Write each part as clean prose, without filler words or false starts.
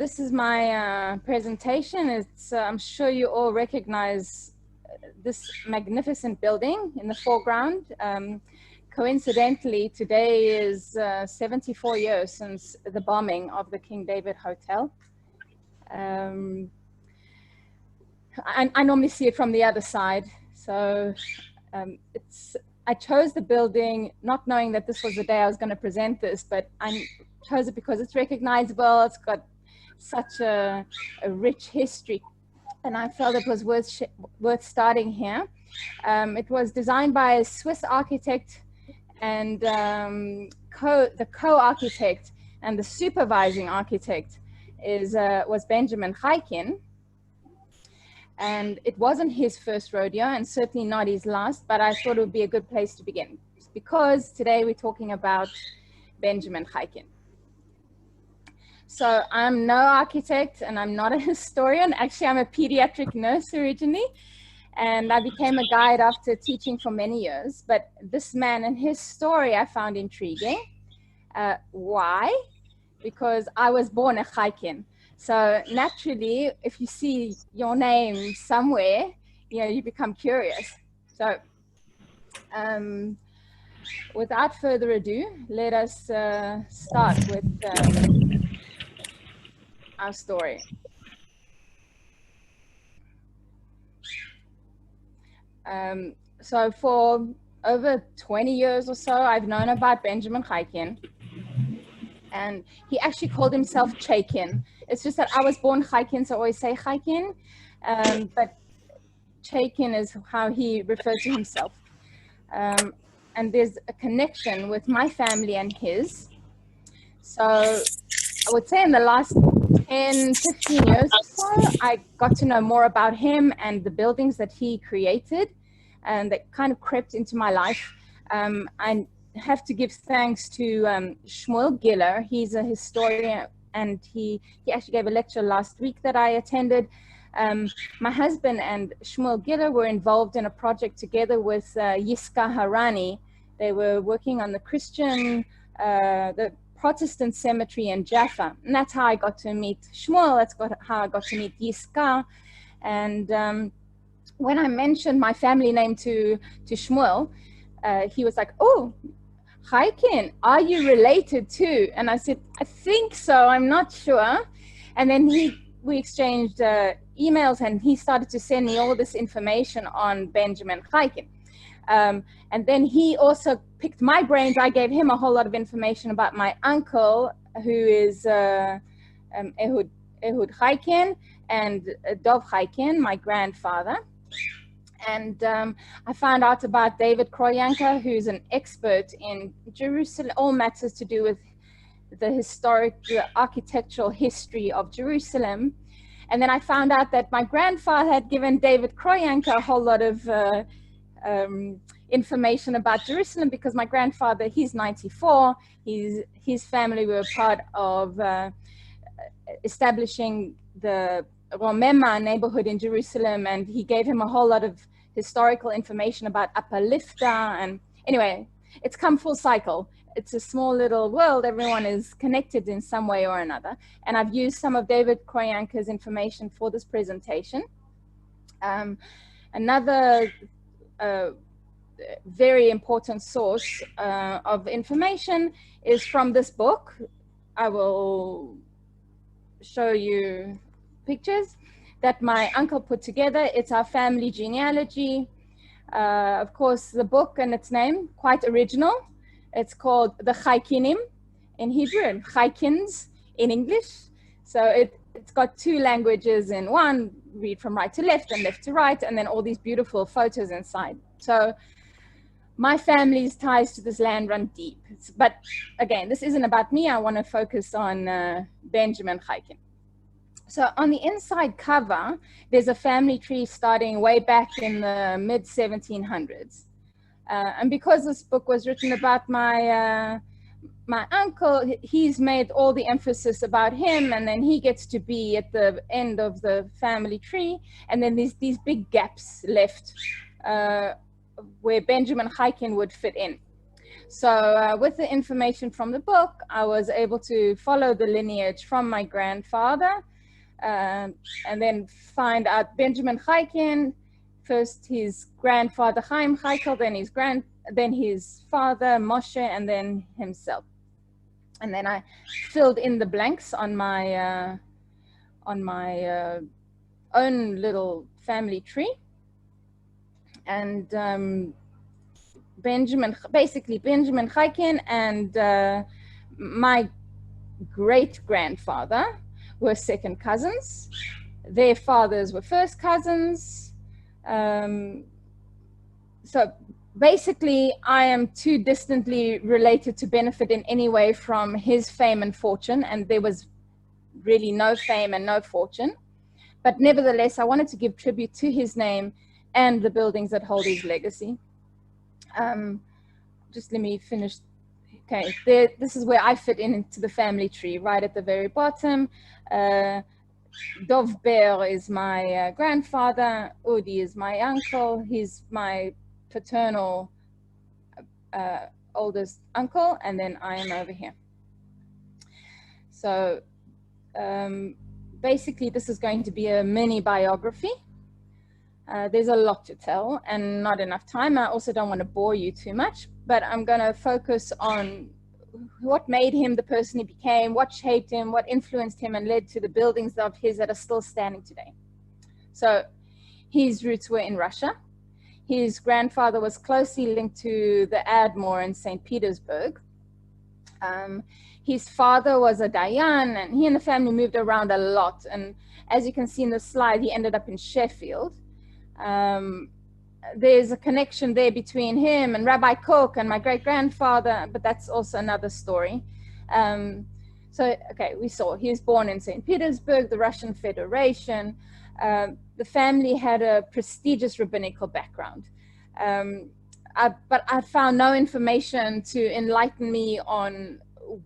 this is my presentation. It's, I'm sure you all recognize this magnificent building in the foreground. Coincidentally, today is 74 years since the bombing of the King David Hotel. I normally see it from the other side. So I chose the building not knowing that this was the day I was going to present this, but I chose it because it's recognizable. It's got such a rich history, and I felt it was worth starting here. It was designed by a Swiss architect, and the co-architect and the supervising architect was Benjamin Heiken. And it wasn't his first rodeo, and certainly not his last, but I thought it would be a good place to begin, because today we're talking about Benjamin Chaiken. So I'm no architect and I'm not a historian. Actually, I'm a pediatric nurse originally, and I became a guide after teaching for many years. But this man and his story I found intriguing. Why? Because I was born a Chaiken. So naturally, if you see your name somewhere, you become curious. So without further ado, let us start with our story. So for over 20 years or so, I've known about Benjamin Chaiken. And he actually called himself Chaiken. It's just that I was born Chaiken, so I always say Chaiken. But Chaiken is how he referred to himself. And there's a connection with my family and his. So I would say in the last 10, 15 years or so, I got to know more about him and the buildings that he created, and that kind of crept into my life. I have to give thanks to Shmuel Giller. He's a historian, and he actually gave a lecture last week that I attended. My husband and Shmuel Giller were involved in a project together with Yiska Harani. They were working on the the Protestant cemetery in Jaffa. And that's how I got to meet Shmuel. That's how I got to meet Yiska. And when I mentioned my family name to Shmuel, he was like, "Oh, Heiken, are you related to?" And I said, "I think so, I'm not sure." And then we exchanged emails, and he started to send me all this information on Benjamin Heiken. And then he also picked my brains. I gave him a whole lot of information about my uncle, who is Ehud Heiken, and Dov Heiken, my grandfather. And I found out about David Kroyanka, who's an expert in Jerusalem, all matters to do with the architectural history of Jerusalem. And then I found out that my grandfather had given David Kroyanka a whole lot of information about Jerusalem, because my grandfather, he's 94, his family were part of establishing the Romema neighborhood in Jerusalem, and he gave him a whole lot of historical information about Upper Lifta. And anyway, it's come full cycle. It's a small little world. Everyone is connected in some way or another. And I've used some of David Kroyanka's information for this presentation. Another very important source of information is from this book. I will show you pictures that my uncle put together. It's our family genealogy. Of course, the book and its name, quite original. It's called the Chaikenim in Hebrew and Chaikens in English. So it's got two languages in one, read from right to left and left to right, and then all these beautiful photos inside. So my family's ties to this land run deep. But again, this isn't about me. I want to focus on Benjamin Chaiken. So on the inside cover, there's a family tree starting way back in the mid-1700s. And because this book was written about my uncle, he's made all the emphasis about him, and then he gets to be at the end of the family tree. And then there's these big gaps left where Benjamin Chaiken would fit in. So with the information from the book, I was able to follow the lineage from my grandfather, and then find out Benjamin Heiken, first his grandfather Chaim Heikel, then his father Moshe, and then himself. And then I filled in the blanks on my own little family tree. And Benjamin Chaiken and my great-grandfather were second cousins. Their fathers were first cousins. So basically, I am too distantly related to benefit in any way from his fame and fortune, and there was really no fame and no fortune. But nevertheless, I wanted to give tribute to his name and the buildings that hold his legacy. Just let me finish. Okay, this is where I fit into the family tree, right at the very bottom. Dov Ber is my grandfather. Udi is my uncle. He's my paternal oldest uncle, and then I am over here. So basically, this is going to be a mini biography. There's a lot to tell and not enough time. I also don't want to bore you too much, but I'm going to focus on what made him the person he became, what shaped him, what influenced him and led to the buildings of his that are still standing today. So his roots were in Russia. His grandfather was closely linked to the Admor in St. Petersburg. His father was a Dayan, and he and the family moved around a lot. And as you can see in the slide, he ended up in Sheffield. There's a connection there between him and Rabbi Koch and my great-grandfather, but that's also another story. So, okay, we saw he was born in St. Petersburg, the Russian Federation. The family had a prestigious rabbinical background. But I found no information to enlighten me on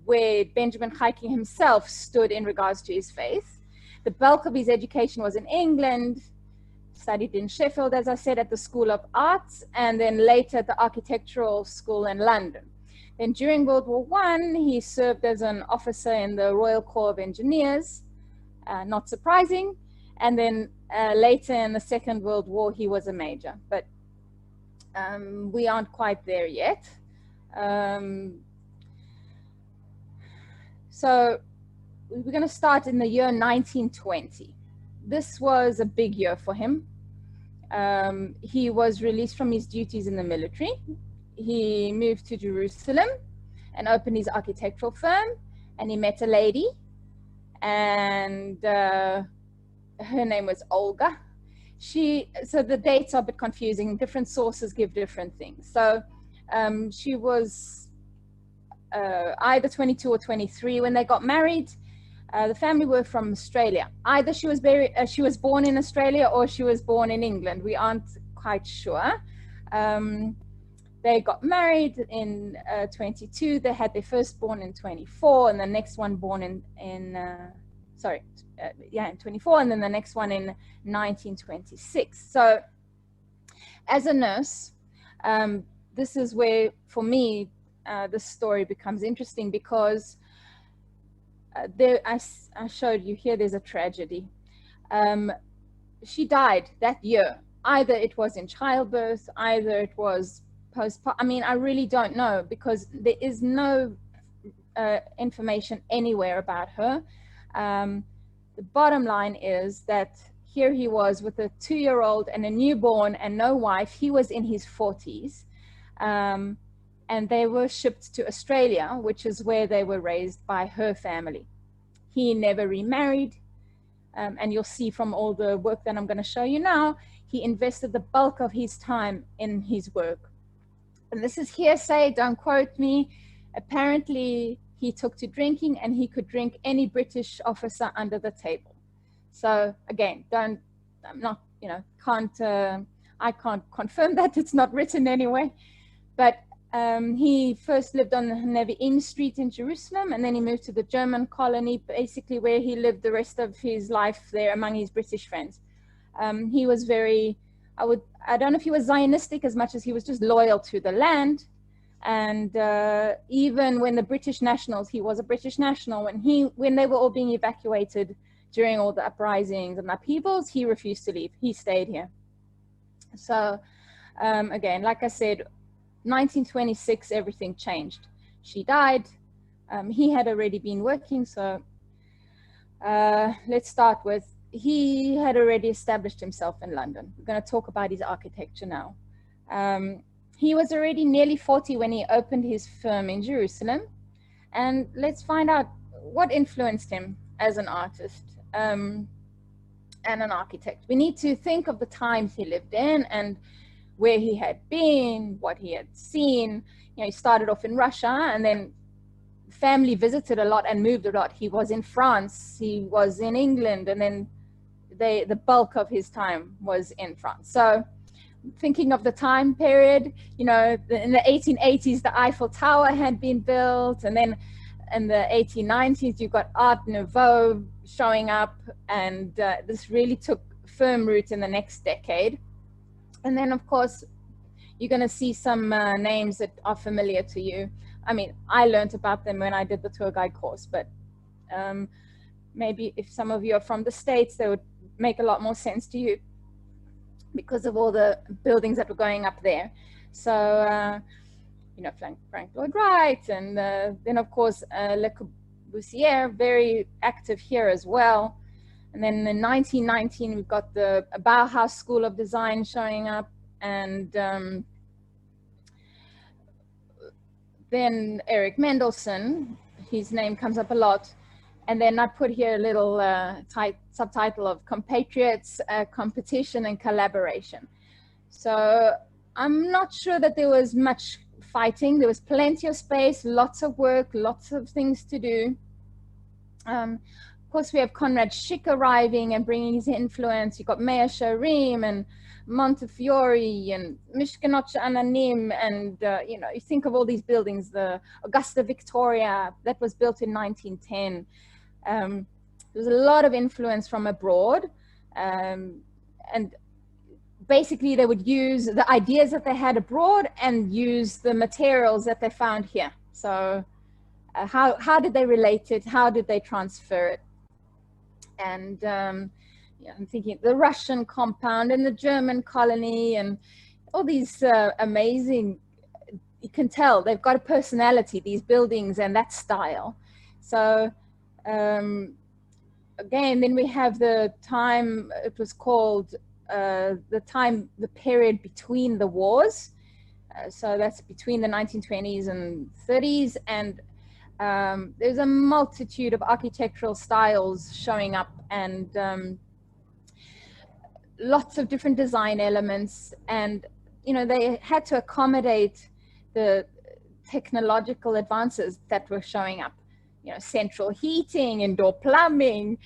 where Benjamin Chaiken himself stood in regards to his faith. The bulk of his education was in England, studied in Sheffield, as I said, at the School of Arts, and then later at the Architectural School in London. Then during World War I, he served as an officer in the Royal Corps of Engineers, not surprising. And then later in the Second World War, he was a major, but we aren't quite there yet. So we're going to start in the year 1920. This was a big year for him. He was released from his duties in the military. He moved to Jerusalem and opened his architectural firm, and he met a lady, and her name was Olga. So the dates are a bit confusing. Different sources give different things. So she was either 22 or 23 when they got married. The family were from Australia. Either she was born in Australia or she was born in England. We aren't quite sure. They got married in 22. They had their firstborn in 24, and the next one born in 24, and then the next one in 1926. So as a nurse, this is where, for me, this story becomes interesting, because I showed you here, there's a tragedy. She died that year. Either it was in childbirth, either it was postpartum. I mean, I really don't know, because there is no information anywhere about her. The bottom line is that here he was with a 2-year-old and a newborn and no wife. He was in his 40s. And they were shipped to Australia, which is where they were raised by her family. He never remarried. And you'll see from all the work that I'm going to show you now, he invested the bulk of his time in his work. And this is hearsay, don't quote me. Apparently, he took to drinking, and he could drink any British officer under the table. So again, I can't confirm that. It's not written anyway. But he first lived on Nevi'im Street in Jerusalem, and then he moved to the German colony, basically where he lived the rest of his life there among his British friends. He was very, I don't know if he was Zionistic as much as he was just loyal to the land. And even when the British nationals, he was a British national, when they were all being evacuated during all the uprisings and upheavals, he refused to leave. He stayed here. So again, like I said, 1926, everything changed. She died. He had already been working. So let's start with, he had already established himself in London. We're going to talk about his architecture now. He was already nearly 40 when he opened his firm in Jerusalem. And let's find out what influenced him as an artist and an architect. We need to think of the times he lived in and where he had been, what he had seen. You know, he started off in Russia, and then family visited a lot and moved a lot. He was in France, he was in England, and then the bulk of his time was in France. So thinking of the time period, you know, in the 1880s, the Eiffel Tower had been built, and then in the 1890s, you've got Art Nouveau showing up, and this really took firm root in the next decade. And then, of course, you're going to see some names that are familiar to you. I mean, I learned about them when I did the tour guide course, but maybe if some of you are from the States, they would make a lot more sense to you because of all the buildings that were going up there. So, you know, Frank Lloyd Wright, and then, of course, Le Corbusier, very active here as well. And then in 1919, we've got the Bauhaus School of Design showing up, and then Eric Mendelssohn, his name comes up a lot. And then I put here a little subtitle of Compatriots, Competition and Collaboration. So I'm not sure that there was much fighting. There was plenty of space, lots of work, lots of things to do. Of course, we have Conrad Schick arriving and bringing his influence. You've got Meir Sharim and Montefiore and Mishkenot Ananim, and you know, you think of all these buildings, the Augusta Victoria that was built in 1910. There was a lot of influence from abroad, and basically they would use the ideas that they had abroad and use the materials that they found here. So how did they relate it? How did they transfer it? And yeah, I'm thinking the Russian compound and the German colony and all these amazing, you can tell they've got a personality, these buildings and that style. So again, then we have the time, it was called the period between the wars. So that's between the 1920s and 30s. And there's a multitude of architectural styles showing up, and lots of different design elements. And, you know, they had to accommodate the technological advances that were showing up. You know, central heating, indoor plumbing,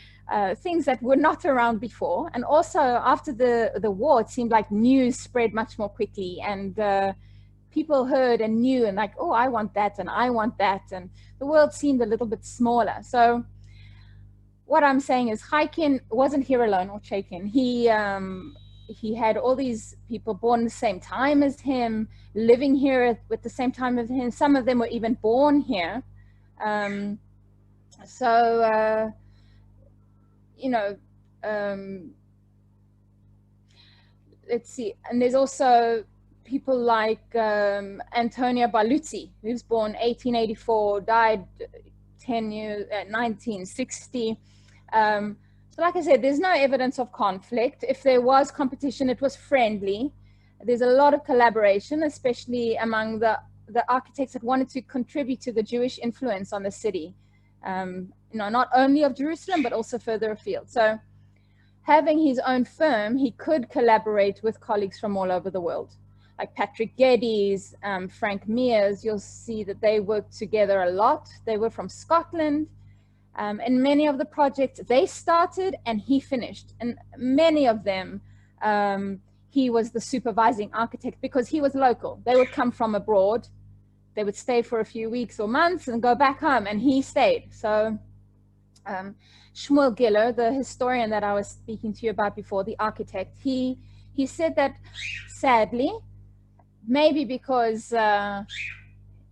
things that were not around before. And also after the war, it seemed like news spread much more quickly, and people heard and knew and like, oh, I want that and I want that. And the world seemed a little bit smaller. So what I'm saying is Heiken wasn't here alone, or Chaiken. He had all these people born the same time as him, living here with the same time as him. Some of them were even born here. You know, let's see. And there's also people like Antonio Baluzzi, who was born 1884, died 1960. So like I said, there's no evidence of conflict. If there was competition, it was friendly. There's a lot of collaboration, especially among the architects that wanted to contribute to the Jewish influence on the city. You know, not only of Jerusalem, but also further afield. So having his own firm, he could collaborate with colleagues from all over the world, like Patrick Geddes, Frank Mears. You'll see that they worked together a lot. They were from Scotland. And many of the projects they started and he finished. And many of them, he was the supervising architect because he was local. They would come from abroad. They would stay for a few weeks or months and go back home, and he stayed. So Shmuel Giller, the historian that I was speaking to you about before, the architect, he said that sadly, maybe because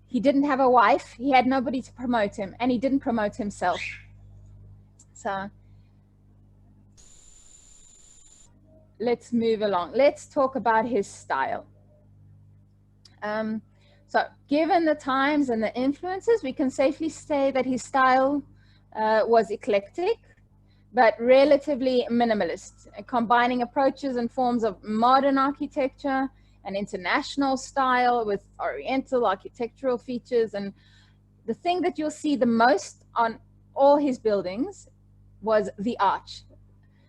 He didn't have a wife. He had nobody to promote him, and he didn't promote himself. So let's move along. Let's talk about his style. So given the times and the influences, we can safely say that his style was eclectic, but relatively minimalist, combining approaches and forms of modern architecture and international style with Oriental architectural features. And the thing that you'll see the most on all his buildings was the arch.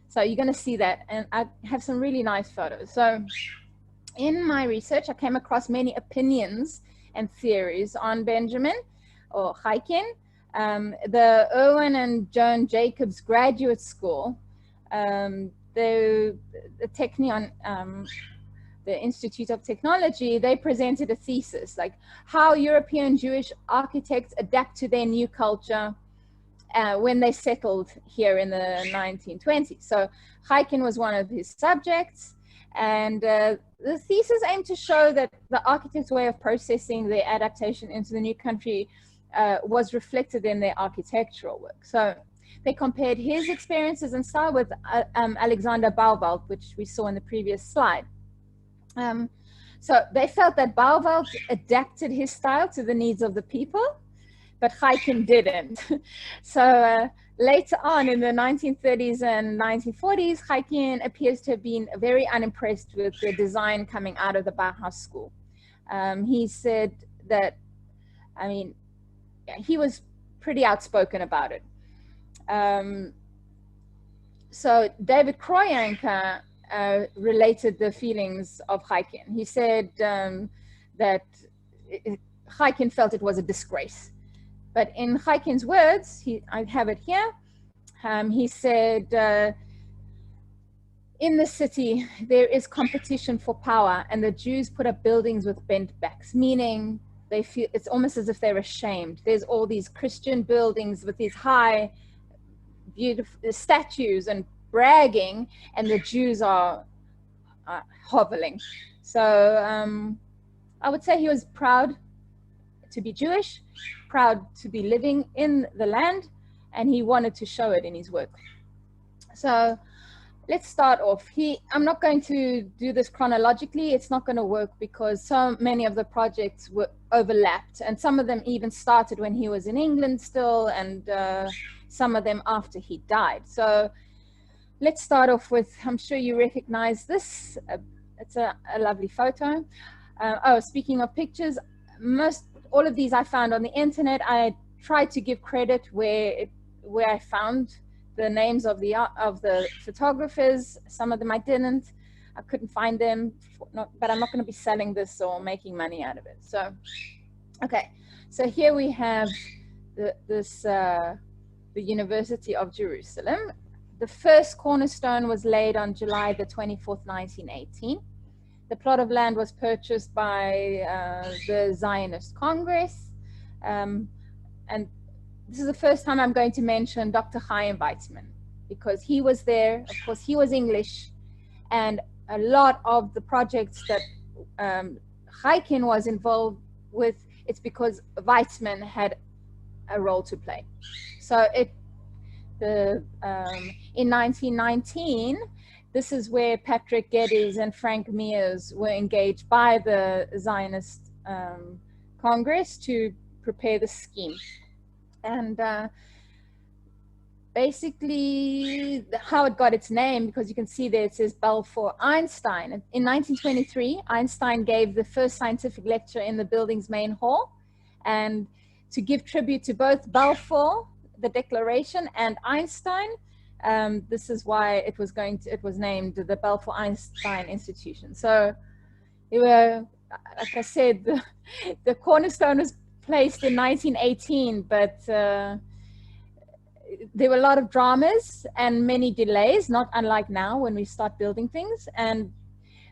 So you're going to see that, and I have some really nice photos. So in my research, I came across many opinions and theories on Benjamin or Chaiken. The Erwin and Joan Jacobs Graduate School, the Technion, the Institute of Technology, they presented a thesis, like how European Jewish architects adapt to their new culture when they settled here in the 1920s. So Heiken was one of his subjects, and the thesis aimed to show that the architect's way of processing their adaptation into the new country was reflected in their architectural work. So they compared his experiences and style with Alexander Bauwald, which we saw in the previous slide. So they felt that Bauwald adapted his style to the needs of the people, but Heiken didn't. So later on in the 1930s and 1940s, Heiken appears to have been very unimpressed with the design coming out of the Bauhaus school. He said that, I mean, he was pretty outspoken about it. So David Kroyanka related the feelings of Heiken. He said that Heiken felt it was a disgrace. But in Heiken's words, I have it here, he said, in the city, there is competition for power, and the Jews put up buildings with bent backs, meaning they feel it's almost as if they're ashamed. There's all these Christian buildings with these high, beautiful statues and bragging, and the Jews are hoveling. So I would say he was proud to be Jewish, proud to be living in the land, and he wanted to show it in his work. So let's start off. I'm not going to do this chronologically. It's not going to work because so many of the projects were overlapped, and some of them even started when he was in England still, and some of them after he died. So let's start off with, I'm sure you recognize this. It's a lovely photo. Oh, speaking of pictures, all of these I found on the internet. I tried to give credit where I found the names of the photographers. Some of them I didn't. I couldn't find them, but I'm not going to be selling this or making money out of it. So, okay. So here we have the University of Jerusalem. The first cornerstone was laid on July the 24th, 1918. The plot of land was purchased by the Zionist Congress. And this is the first time I'm going to mention Dr. Chaim Weizmann, because he was there. Of course, he was English. And a lot of the projects that Chaiken was involved with, it's because Weizmann had a role to play. So in 1919, this is where Patrick Geddes and Frank Mears were engaged by the Zionist Congress to prepare the scheme. And basically how it got its name, because you can see there it says Balfour Einstein. In 1923, Einstein gave the first scientific lecture in the building's main hall. And to give tribute to both Balfour, the Declaration, and Einstein, this is why it was named the Balfour Einstein Institution. So they were, like I said, the cornerstone was placed in 1918, but there were a lot of dramas and many delays, not unlike now when we start building things. And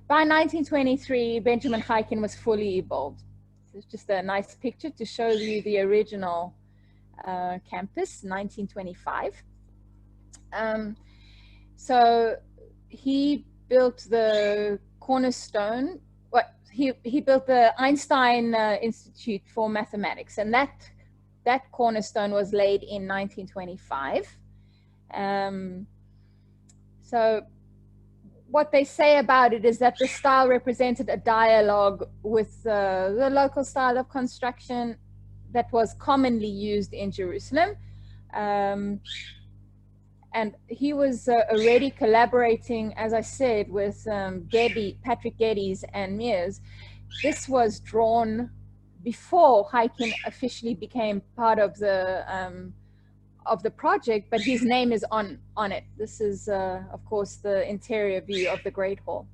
by 1923, Benjamin Chaiken was fully evolved. It's just a nice picture to show you the original campus, 1925. So he built the cornerstone. he built the Einstein Institute for Mathematics, and that cornerstone was laid in 1925. So what they say about it is that the style represented a dialogue with the local style of construction that was commonly used in Jerusalem. And he was already collaborating, as I said, with Patrick Geddes and Mears. This was drawn before Heiken officially became part of the project, but his name is on it. This is, of course, the interior view of the Great Hall.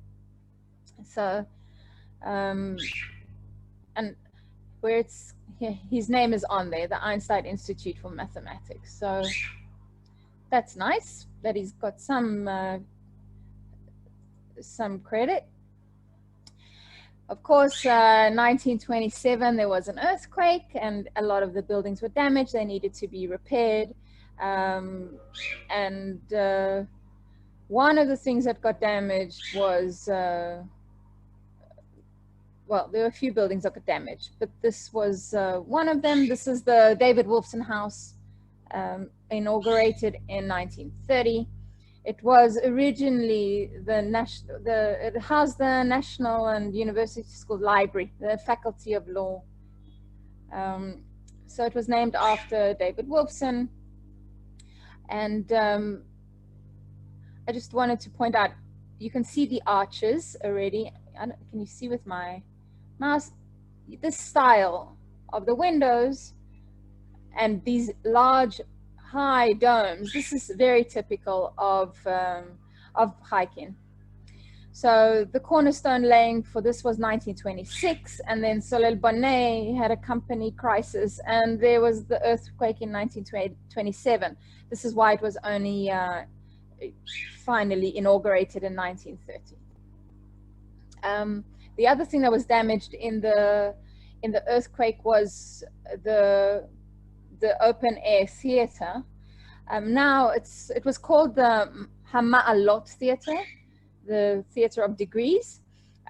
So, and where his name is on there, the Einstein Institute for Mathematics. So that's nice that he's got some credit. Of course, 1927, there was an earthquake and a lot of the buildings were damaged. They needed to be repaired. And one of the things that got damaged was, well, there were a few buildings that got damaged, but this was one of them. This is the David Wolfson House, inaugurated in 1930. It was originally it housed the National and University School Library, the Faculty of Law. So it was named after David Wolfson. And I just wanted to point out, you can see the arches already. Can you see with my mouse? This style of the windows and these large high domes, this is very typical of Chaiken. So the cornerstone laying for this was 1926, and then Solel Bonnet had a company crisis, and there was the earthquake in 1927. This is why it was only finally inaugurated in 1930. The other thing that was damaged in the earthquake was the open air theater. Now it was called the Hama'alot Theater, the Theater of Degrees,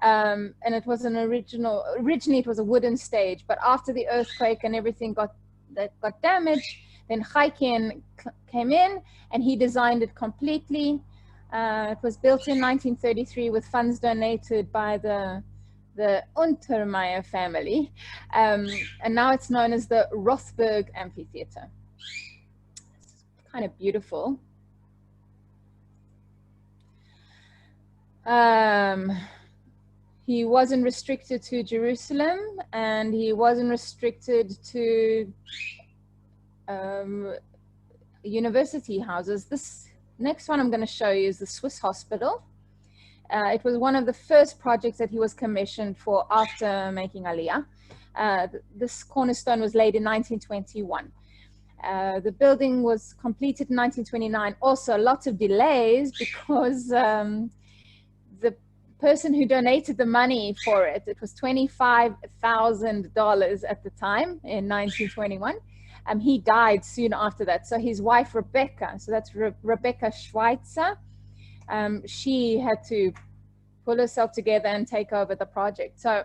and it was originally it was a wooden stage, but after the earthquake and everything got damaged, then Chaiken came in and he designed it completely. It was built in 1933 with funds donated by the Untermeyer family, and now it's known as the Rothberg Amphitheater. It's kind of beautiful. He wasn't restricted to Jerusalem, and he wasn't restricted to university houses. This next one I'm going to show you is the Swiss Hospital. It was one of the first projects that he was commissioned for after making Aliyah. This cornerstone was laid in 1921. The building was completed in 1929. Also, lots of delays because the person who donated the money for it, it was $25,000 at the time in 1921. He died soon after that. So his wife, Rebecca, so that's Rebecca Schweitzer, she had to pull herself together and take over the project. So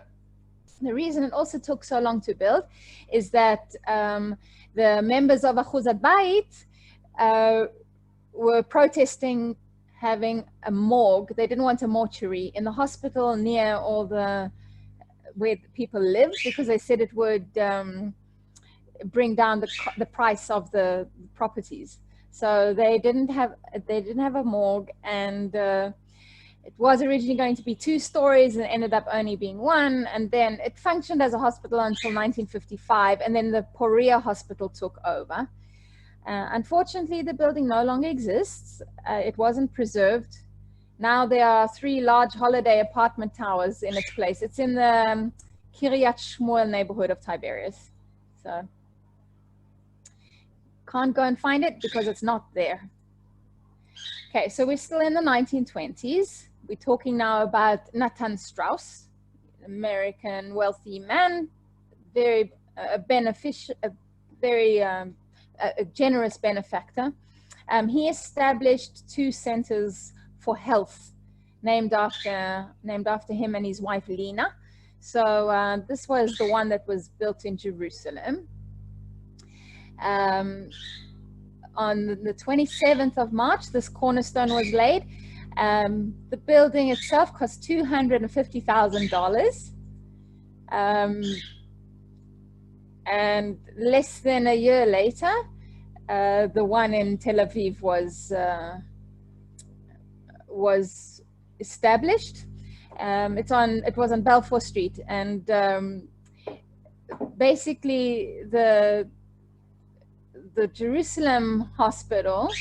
the reason it also took so long to build is that the members of Achuzat Bait were protesting having a morgue. They didn't want a mortuary in the hospital near where people lived, because they said it would bring down the price of the properties. So they didn't have a morgue, and it was originally going to be 2 stories and ended up only being 1. And then it functioned as a hospital until 1955, and then the Poria Hospital took over. Unfortunately, the building no longer exists. It wasn't preserved. Now there are 3 large holiday apartment towers in its place. It's in the Kiryat Shmuel neighborhood of Tiberias. So can't go and find it because it's not there. Okay, so we're still in the 1920s. We're talking now about Nathan Strauss, American wealthy man, very a generous benefactor. He established 2 centers for health named after him and his wife Lena. So this was the one that was built in Jerusalem. On the 27th of March, this cornerstone was laid. The building itself cost $250,000. And less than a year later, the one in Tel Aviv was established. It was on Balfour Street, and basically the Jerusalem hospital,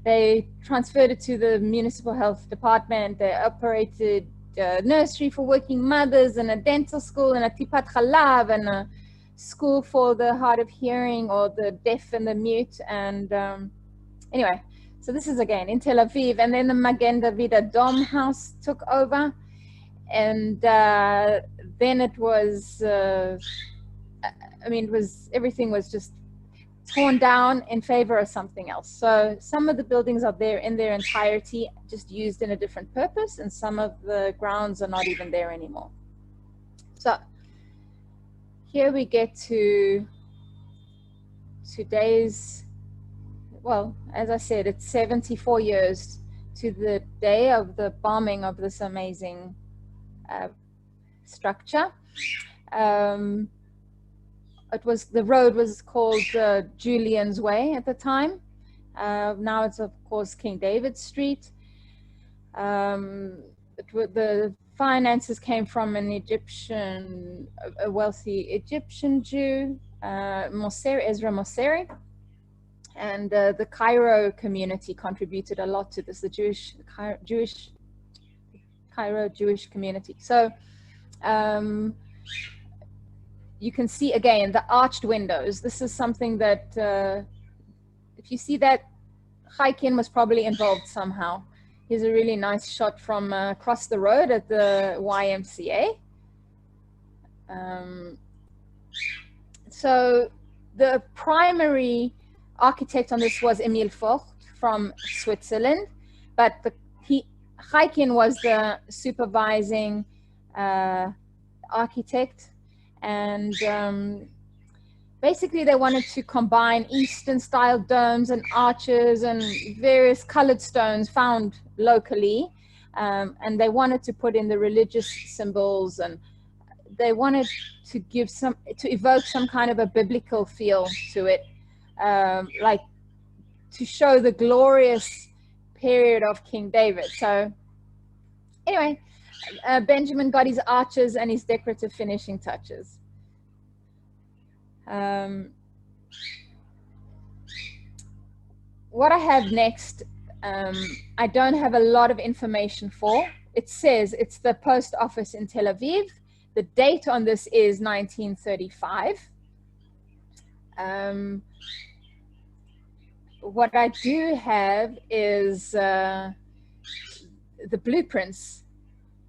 they transferred it to the municipal health department. They operated a nursery for working mothers and a dental school and a tipat chalav and a school for the hard of hearing or the deaf and the mute. And anyway, so this is again in Tel Aviv. And then the Magen David Adom house took over. And then it was, everything was just torn down in favor of something else. So some of the buildings are there in their entirety, just used in a different purpose, and some of the grounds are not even there anymore. So here we get to today's, well, as I said, it's 74 years to the day of the bombing of this amazing structure. The road was called Julian's Way at the time. Now it's of course King David Street. The finances came from an a wealthy Egyptian Jew, Ezra Mosseri, and the Cairo community contributed a lot to this. The Cairo Jewish community. So you can see again the arched windows. This is something that, if you see that, Heiken was probably involved somehow. Here's a really nice shot from across the road at the YMCA. So the primary architect on this was Emil Vogt from Switzerland, but Heiken was the supervising architect. And basically they wanted to combine Eastern style domes and arches and various colored stones found locally, and they wanted to put in the religious symbols, and they wanted to evoke some kind of a biblical feel to it, like to show the glorious period of King David. So anyway, Benjamin got his arches and his decorative finishing touches. What I have next, I don't have a lot of information for. It says it's the post office in Tel Aviv. The date on this is 1935. What I do have is the blueprints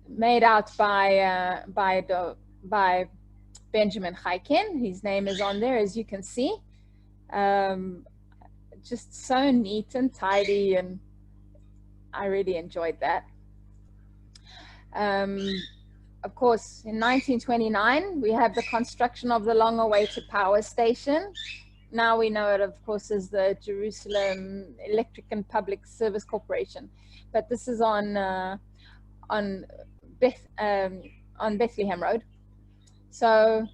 made out by Benjamin Chaiken. His name is on there, as you can see. Just so neat and tidy, and I really enjoyed that. Of course, in 1929, we have the construction of the long-awaited power station. Now we know it, of course, as the Jerusalem Electric and Public Service Corporation, but this is on Bethlehem Road. So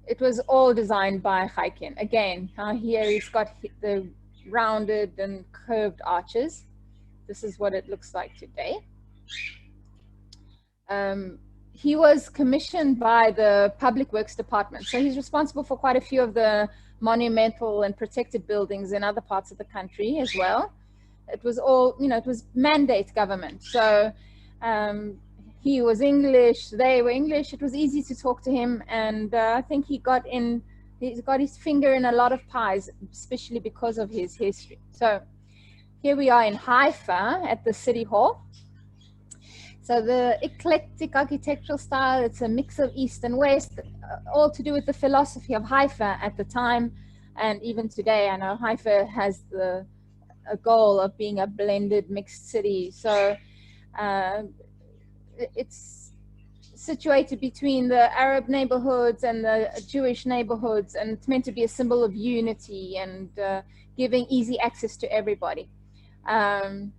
it was all designed by Chaiken. Again, here he's got the rounded and curved arches. This is what it looks like today. He was commissioned by the Public Works Department. So he's responsible for quite a few of the monumental and protected buildings in other parts of the country as well. It was all, it was mandate government. So he was English, they were English. It was easy to talk to him, and I think he's got his finger in a lot of pies, especially because of his history. So here we are in Haifa at the City Hall. So the eclectic architectural style, it's a mix of East and West, all to do with the philosophy of Haifa at the time, and even today. I know Haifa has a goal of being a blended mixed city. So it's situated between the Arab neighborhoods and the Jewish neighborhoods, and it's meant to be a symbol of unity and giving easy access to everybody. The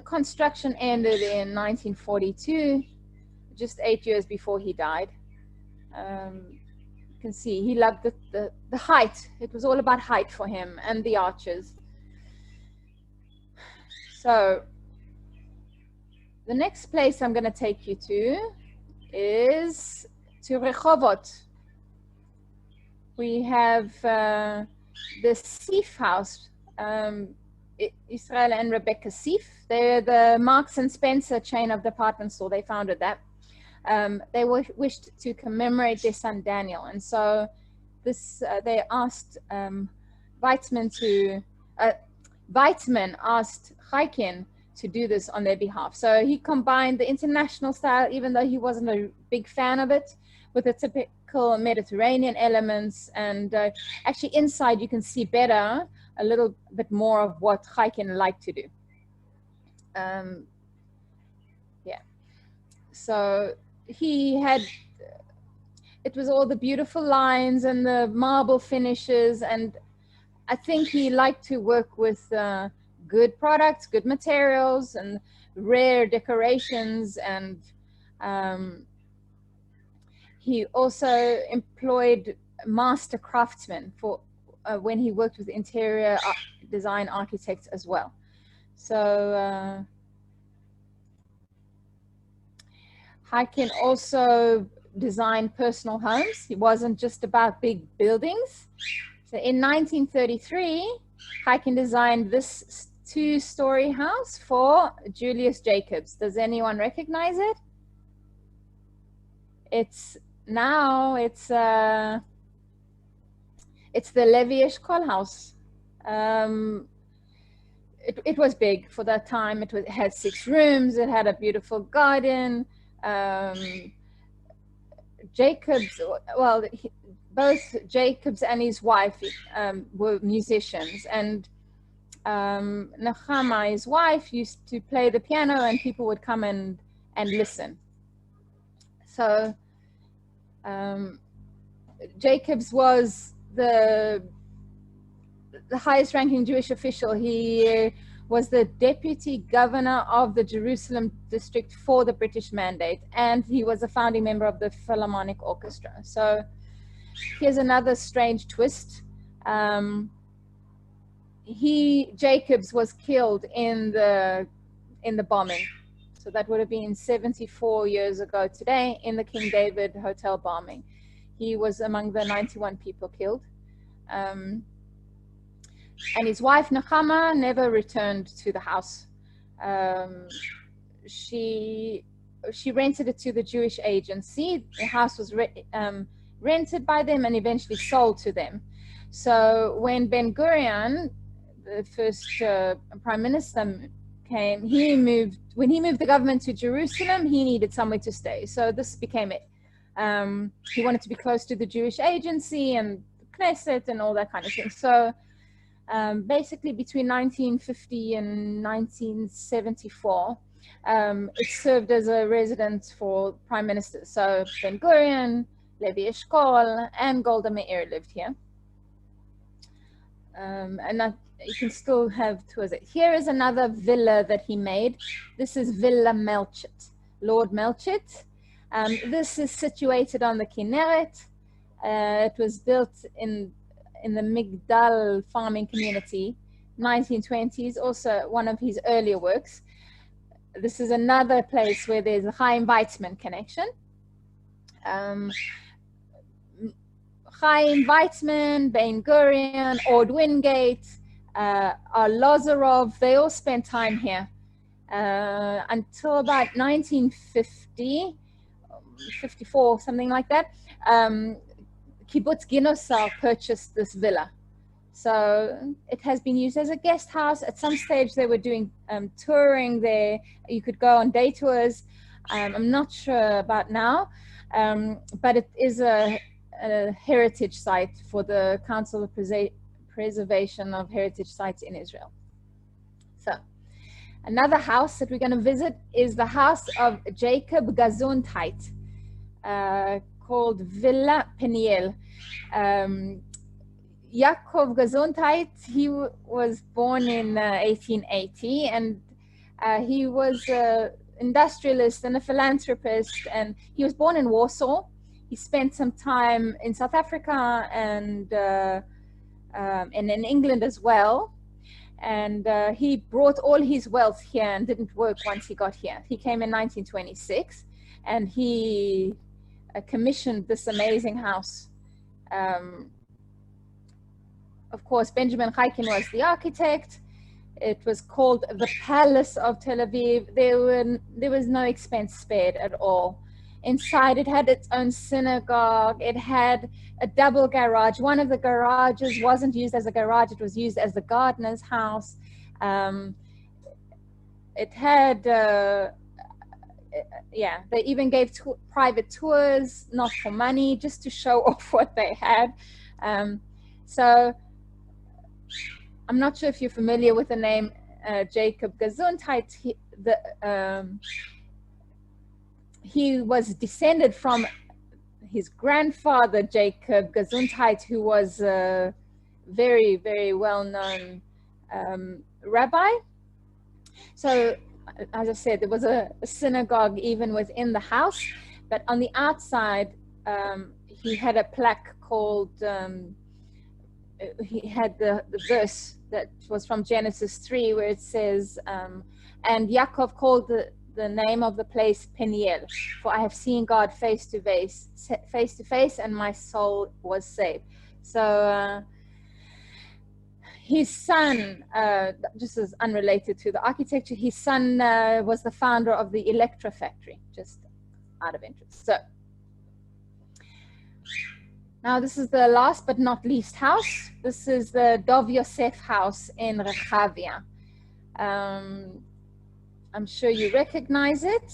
construction ended in 1942, just 8 years before he died. You can see he loved the height. It was all about height for him and the arches. So the next place I'm going to take you to is to Rehovot. We have the Sif house, Israel and Rebecca Sif. They're the Marks and Spencer chain of department store. They founded that. They wished to commemorate their son Daniel, and so this they asked Weizmann asked Heiken to do this on their behalf. So he combined the international style, even though he wasn't a big fan of it, with the typical Mediterranean elements. And actually inside you can see better, a little bit more of what Chaiken liked to do. Yeah. So he had, it was all the beautiful lines and the marble finishes, and I think he liked to work with good products, good materials, and rare decorations. And he also employed master craftsmen for when he worked with interior design architects as well. So Heiken also designed personal homes. It wasn't just about big buildings. So in 1933, Heiken designed this two-story house for Julius Jacobs. Does anyone recognize it? It's the Levi Eshkol house. It was big for that time. It had 6 rooms. It had a beautiful garden. Jacobs, well, both Jacobs and his wife were musicians, and Nechama, his wife, used to play the piano, and people would come and listen. So Jacobs was the highest ranking Jewish official. He was the deputy governor of the Jerusalem district for the British Mandate, and he was a founding member of the Philharmonic Orchestra. So here's another strange twist. Jacobs was killed in the bombing. So that would have been 74 years ago today, in the King David Hotel bombing. He was among the 91 people killed. And his wife, Nechama, never returned to the house. She rented it to the Jewish agency. The house was rented by them and eventually sold to them. So when Ben Gurion, the first prime minister, came, when he moved the government to Jerusalem, he needed somewhere to stay. So this became it. He wanted to be close to the Jewish agency and Knesset and all that kind of thing. So basically between 1950 and 1974, it served as a residence for prime ministers. So Ben Gurion, Levi Eshkol, and Golda Meir lived here. And that, you can still have tours. Here is another villa that he made. This is Villa Melchett, Lord Melchett. This is situated on the Kinneret. It was built in the Migdal farming community, 1920s, also one of his earlier works. This is another place where there's a Chaim Weizmann connection. Chaim Weizmann, Ben Gurion, Ord Wingate, Lazarov, they all spent time here until about 1950, 54, something like that. Kibbutz Ginosar purchased this villa. So it has been used as a guest house. At some stage they were doing touring there. You could go on day tours. I'm not sure about now, but it is a heritage site for the Council of Preservation of Heritage Sites in Israel. So Another house that we're going to visit is the house of Jacob Gesundheit, called Villa Peniel. Jacob Gesundheit, he was born in 1880, and he was an industrialist and a philanthropist, and he was born in Warsaw. He spent some time in South Africa and in England as well. And he brought all his wealth here and didn't work once he got here. He came in 1926, and he commissioned this amazing house. Of course, Benjamin Heiken was the architect. It was called the Palace of Tel Aviv. There was no expense spared at all. Inside, it had its own synagogue. It had a double garage. One of the garages wasn't used as a garage. It was used as the gardener's house. It had, yeah, they even gave private tours, not for money, just to show off what they had. So I'm not sure if you're familiar with the name Jacob Gesundheit. He was descended from his grandfather, Jacob Gesundheit, who was a very, very well-known rabbi. So, as I said, there was a synagogue even within the house, but on the outside, he had a plaque called, he had the verse that was from Genesis 3, where it says, and Yaakov called the name of the place Peniel, for I have seen God face to face, and my soul was saved. So his son, just as unrelated to the architecture, his son was the founder of the Electra factory, just out of interest. So now this is the last but not least house. This is the Davioseff house in Rehabilia. I'm sure you recognize it.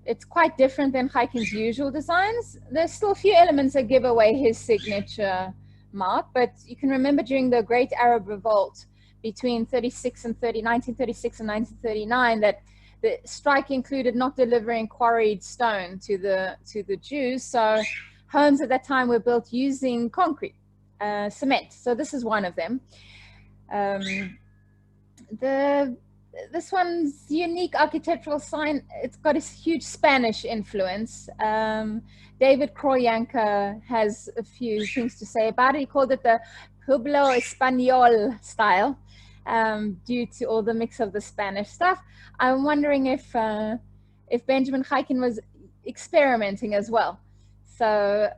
It's quite different than Heiken's usual designs. There's still a few elements that give away his signature mark, but you can remember during the Great Arab Revolt between 1936 and 1939, that the strike included not delivering quarried stone to the Jews. So homes at that time were built using concrete, cement. So this is one of them. This one's unique architectural sign. It's got a huge Spanish influence. David Kroyanka has a few things to say about it. He called it the Pueblo Español style, due to all the mix of the Spanish stuff. I'm wondering if Benjamin Heiken was experimenting as well. So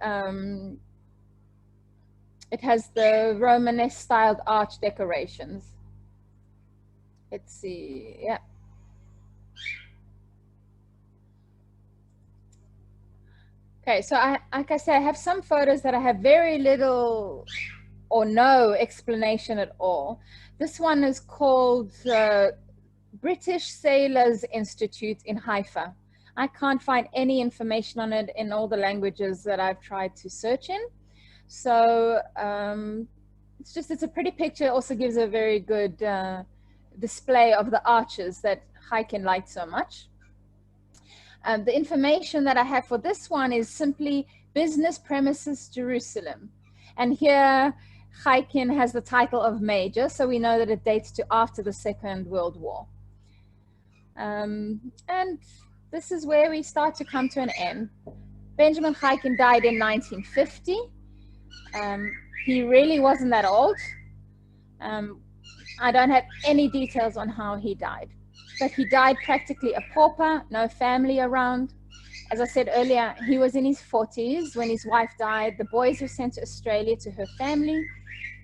it has the Romanesque styled arch decorations. Let's see, yeah. Okay, so like I said, I have some photos that I have very little or no explanation at all. This one is called British Sailors Institute in Haifa. I can't find any information on it in all the languages that I've tried to search in. So it's a pretty picture. It also gives a very good display of the arches that Heiken liked so much. The information that I have for this one is simply Business Premises Jerusalem. And here Heiken has the title of Major, so we know that it dates to after the Second World War. And this is where we start to come to an end. Benjamin Heiken died in 1950. He really wasn't that old. I don't have any details on how he died, but he died practically a pauper, no family around. As I said earlier, he was in his 40s when his wife died. The boys were sent to Australia to her family.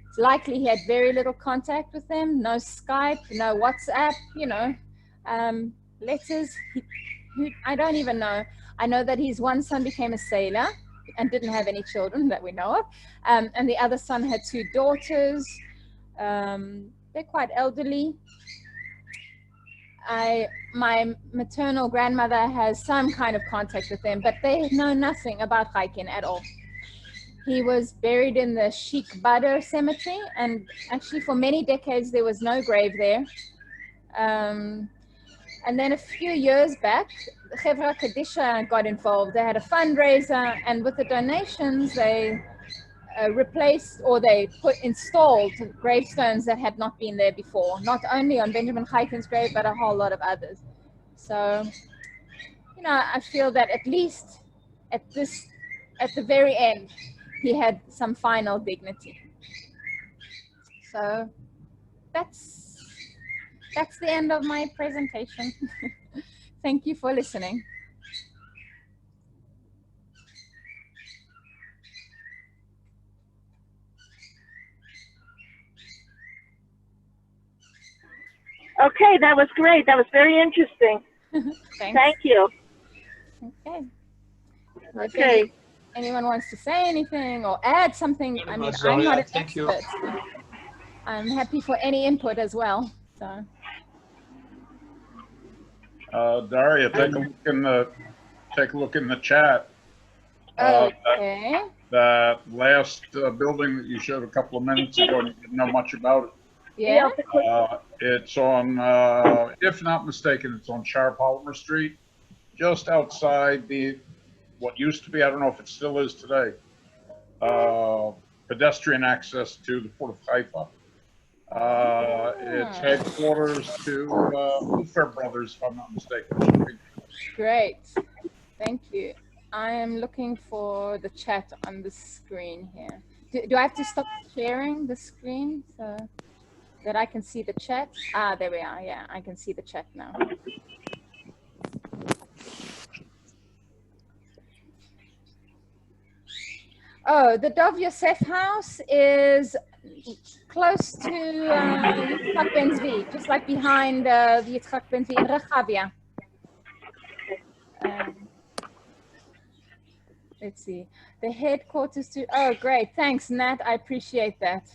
It's likely he had very little contact with them, no Skype, no WhatsApp, you know, letters. I don't even know. I know that his one son became a sailor and didn't have any children that we know of. And the other son had 2 daughters. They're quite elderly. My maternal grandmother has some kind of contact with them, but they know nothing about Heiken at all. He was buried in the Sheikh Badr cemetery, and actually for many decades there was no grave there. And then a few years back, Chevra Kadisha got involved. They had a fundraiser, and with the donations, they replaced or they installed gravestones that had not been there before, not only on Benjamin Heiken's grave, but a whole lot of others. So, you know, I feel that at least at the very end, he had some final dignity. So that's the end of my presentation. Thank you for listening. Okay, that was great. That was very interesting. Thank you. Okay. Okay. If anyone wants to say anything or add something, I mean, I'm not an expert. I'm happy for any input as well. So. Darya, take a look in the chat. Okay. That last building that you showed a couple of minutes ago, and you didn't know much about it. Yeah. It's on, if not mistaken, it's on Shire Polymer Street, just outside what used to be, I don't know if it still is today, pedestrian access to the Port of Haifa. It's headquarters to Fair Brothers, if I'm not mistaken. Great. Thank you. I am looking for the chat on the screen here. Do I have to stop sharing the screen so that I can see the chat? Ah, there we are. Yeah, I can see the chat now. Oh, the Davioseff house is close to Yitzhak Ben Zvi, just like behind the Yitzhak Ben Zvi in Rehabilia. Let's see. The headquarters to, oh, great. Thanks, Nat. I appreciate that.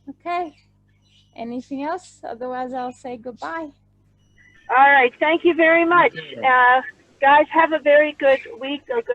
Okay. Anything else? Otherwise, I'll say goodbye. All right. Thank you very much. Guys, have a very good week.